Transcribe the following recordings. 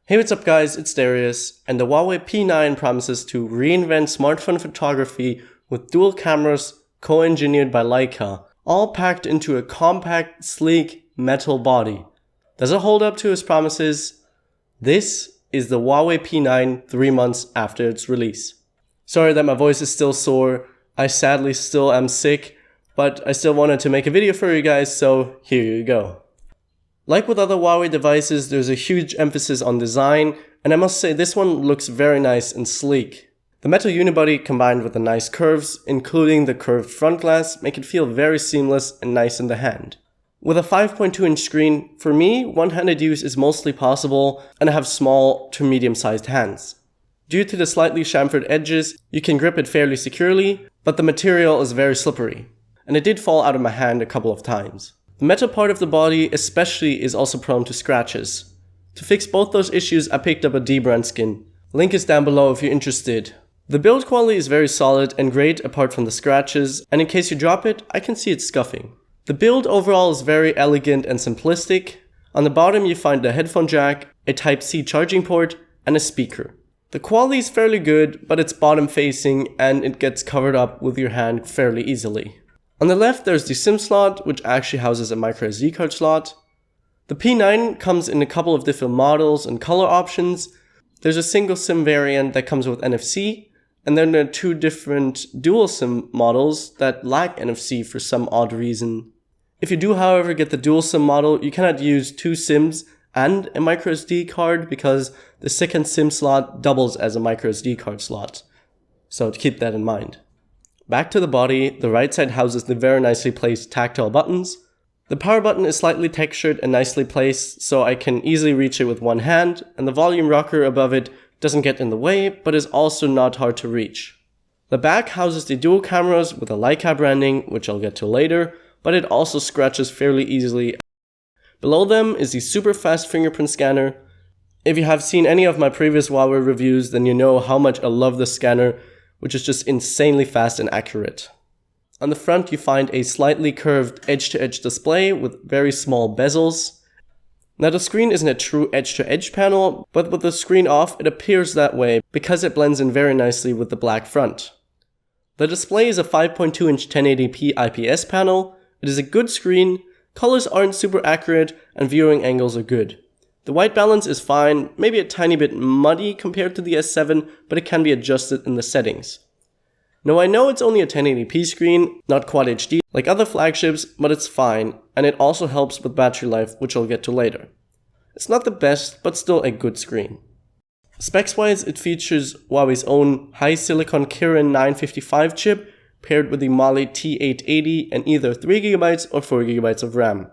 Hey, what's up guys, it's Darius, and the Huawei P9 promises to reinvent smartphone photography with dual cameras co-engineered by Leica, all packed into a compact, sleek, metal body. Does it hold up to its promises? This is the Huawei P9 3 months after its release. Sorry that my voice is still sore, I sadly still am sick, but I still wanted to make a video for you guys, so here you go. Like with other Huawei devices, there's a huge emphasis on design, and I must say this one looks very nice and sleek. The metal unibody combined with the nice curves, including the curved front glass, make it feel very seamless and nice in the hand. With a 5.2-inch screen, for me, one-handed use is mostly possible, and I have small to medium-sized hands. Due to the slightly chamfered edges, you can grip it fairly securely, but the material is very slippery, and it did fall out of my hand a couple of times. The metal part of the body especially is also prone to scratches. To fix both those issues, I picked up a dbrand skin. Link is down below if you're interested. The build quality is very solid and great apart from the scratches, and in case you drop it, I can see it scuffing. The build overall is very elegant and simplistic. On the bottom you find a headphone jack, a Type-C charging port, and a speaker. The quality is fairly good, but it's bottom facing and it gets covered up with your hand fairly easily. On the left there's the SIM slot, which actually houses a microSD card slot. The P9 comes in a couple of different models and color options. There's a single SIM variant that comes with NFC, and then there are two different dual SIM models that lack NFC for some odd reason. If you do, however, get the dual SIM model, you cannot use two SIMs and a microSD card because the second SIM slot doubles as a microSD card slot. So keep that in mind. Back to the body, the right side houses the very nicely placed tactile buttons. The power button is slightly textured and nicely placed, so I can easily reach it with one hand, and the volume rocker above it doesn't get in the way, but is also not hard to reach. The back houses the dual cameras with a Leica branding, which I'll get to later, but it also scratches fairly easily. Below them is the super fast fingerprint scanner. If you have seen any of my previous Huawei reviews, then you know how much I love this scanner, which is just insanely fast and accurate. On the front you find a slightly curved edge-to-edge display with very small bezels. Now the screen isn't a true edge-to-edge panel, but with the screen off it appears that way because it blends in very nicely with the black front. The display is a 5.2-inch 1080p IPS panel. It is a good screen, colors aren't super accurate, and viewing angles are good. The white balance is fine, maybe a tiny bit muddy compared to the S7, but it can be adjusted in the settings. Now I know it's only a 1080p screen, not Quad HD like other flagships, but it's fine, and it also helps with battery life, which I'll get to later. It's not the best, but still a good screen. Specs wise, it features Huawei's own high silicon Kirin 955 chip paired with the Mali T880 and either 3GB or 4GB of RAM.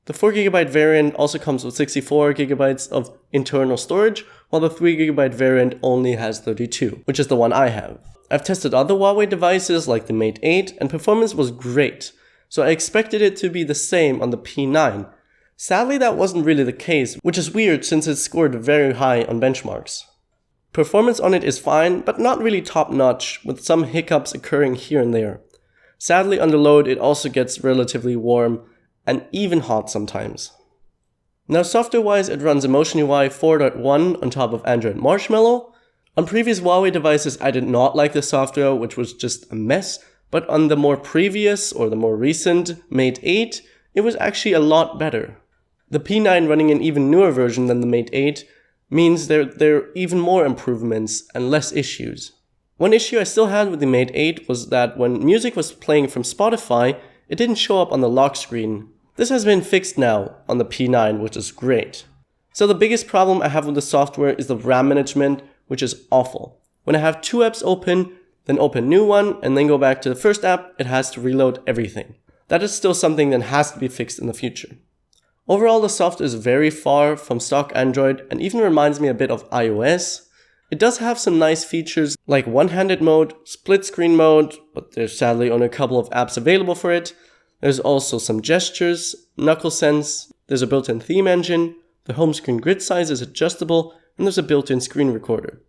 The 4GB variant also comes with 64GB of internal storage, while the 3GB variant only has 32, which is the one I have. I've tested other Huawei devices like the Mate 8 and performance was great, so I expected it to be the same on the P9. Sadly that wasn't really the case, which is weird since it scored very high on benchmarks. Performance on it is fine, but not really top notch, with some hiccups occurring here and there. Sadly under load it also gets relatively warm, and even hot sometimes. Now software-wise it runs Emotion UI 4.1 on top of Android Marshmallow. On previous Huawei devices I did not like the software, which was just a mess, but on the more previous or the more recent Mate 8 it was actually a lot better. The P9 running an even newer version than the Mate 8 means there are even more improvements and less issues. One issue I still had with the Mate 8 was that when music was playing from Spotify, it didn't show up on the lock screen. This has been fixed now on the P9, which is great. So the biggest problem I have with the software is the RAM management, which is awful. When I have two apps open, then open new one, and then go back to the first app, it has to reload everything. That is still something that has to be fixed in the future. Overall, the software is very far from stock Android and even reminds me a bit of iOS. It does have some nice features like one-handed mode, split screen mode, but there's sadly only a couple of apps available for it. There's also some gestures, knuckle sense, there's a built-in theme engine, the home screen grid size is adjustable, and there's a built-in screen recorder.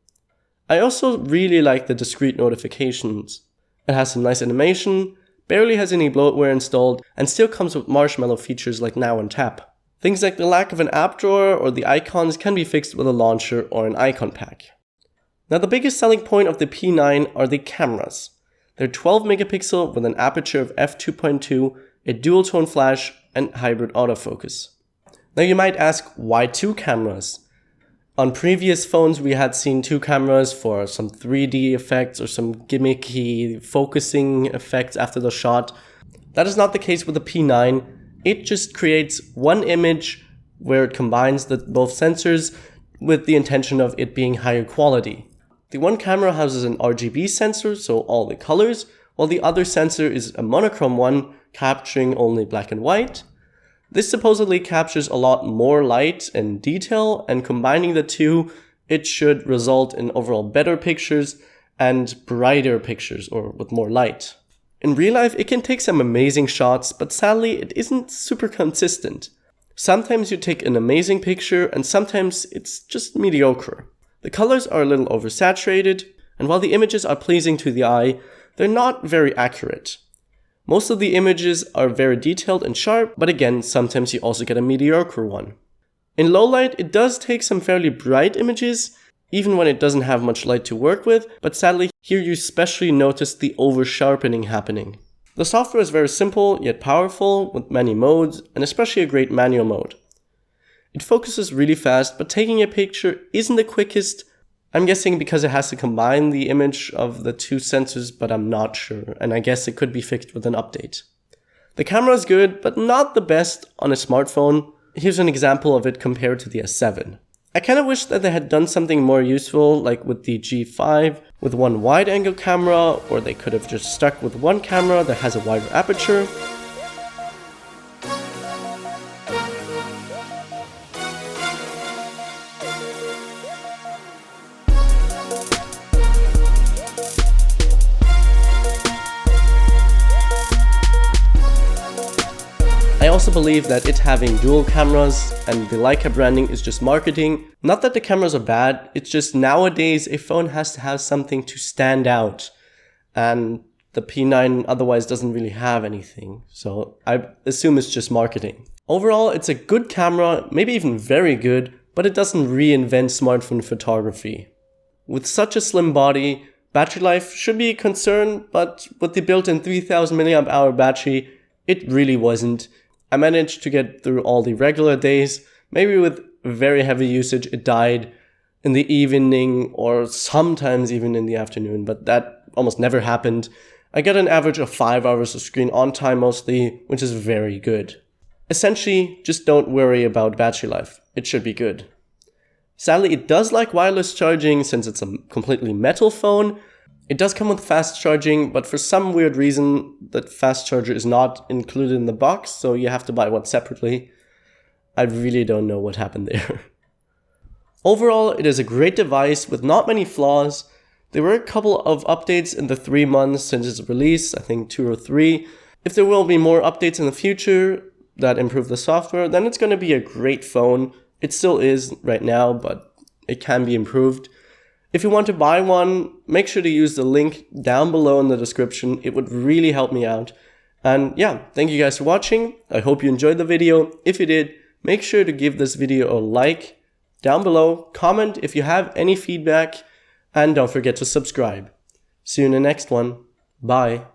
I also really like the discrete notifications. It has some nice animation, barely has any bloatware installed, and still comes with Marshmallow features like Now and Tap. Things like the lack of an app drawer or the icons can be fixed with a launcher or an icon pack. Now the biggest selling point of the P9 are the cameras. They're 12 megapixel with an aperture of f2.2, a dual tone flash, and hybrid autofocus. Now you might ask, why 2 cameras? On previous phones we had seen 2 cameras for some 3D effects or some gimmicky focusing effects after the shot. That is not the case with the P9. It just creates one image where it combines both sensors with the intention of it being higher quality. The one camera houses an RGB sensor, so all the colors, while the other sensor is a monochrome one, capturing only black and white. This supposedly captures a lot more light and detail, and combining the two, it should result in overall better pictures and brighter pictures, or with more light. In real life, it can take some amazing shots, but sadly, it isn't super consistent. Sometimes you take an amazing picture, and sometimes it's just mediocre. The colors are a little oversaturated, and while the images are pleasing to the eye, they're not very accurate. Most of the images are very detailed and sharp, but again, sometimes you also get a mediocre one. In low light, it does take some fairly bright images, even when it doesn't have much light to work with, but sadly, here you especially notice the over-sharpening happening. The software is very simple, yet powerful, with many modes, and especially a great manual mode. It focuses really fast, but taking a picture isn't the quickest. I'm guessing because it has to combine the image of the 2 sensors, but I'm not sure, and I guess it could be fixed with an update. The camera is good, but not the best on a smartphone. Here's an example of it compared to the S7. I kind of wish that they had done something more useful, like with the G5, with one wide-angle camera, or they could have just stuck with one camera that has a wider aperture. I also believe that it having dual cameras and the Leica branding is just marketing. Not that the cameras are bad, it's just nowadays a phone has to have something to stand out. And the P9 otherwise doesn't really have anything. So I assume it's just marketing. Overall, it's a good camera, maybe even very good, but it doesn't reinvent smartphone photography. With such a slim body, battery life should be a concern, but with the built-in 3000 mAh battery, it really wasn't. I managed to get through all the regular days. Maybe with very heavy usage it died in the evening or sometimes even in the afternoon, but that almost never happened. I get an average of 5 hours of screen on time mostly, which is very good. Essentially, just don't worry about battery life. It should be good. Sadly, it does like wireless charging since it's a completely metal phone. It does come with fast charging, but for some weird reason, that fast charger is not included in the box, so you have to buy one separately. I really don't know what happened there. Overall, it is a great device with not many flaws. There were a couple of updates in the 3 months since its release, I think 2 or 3. If there will be more updates in the future that improve the software, then it's going to be a great phone. It still is right now, but it can be improved. If you want to buy one, make sure to use the link down below in the description. It would really help me out. And yeah, thank you guys for watching. I hope you enjoyed the video. If you did, make sure to give this video a like down below. Comment if you have any feedback. And don't forget to subscribe. See you in the next one. Bye.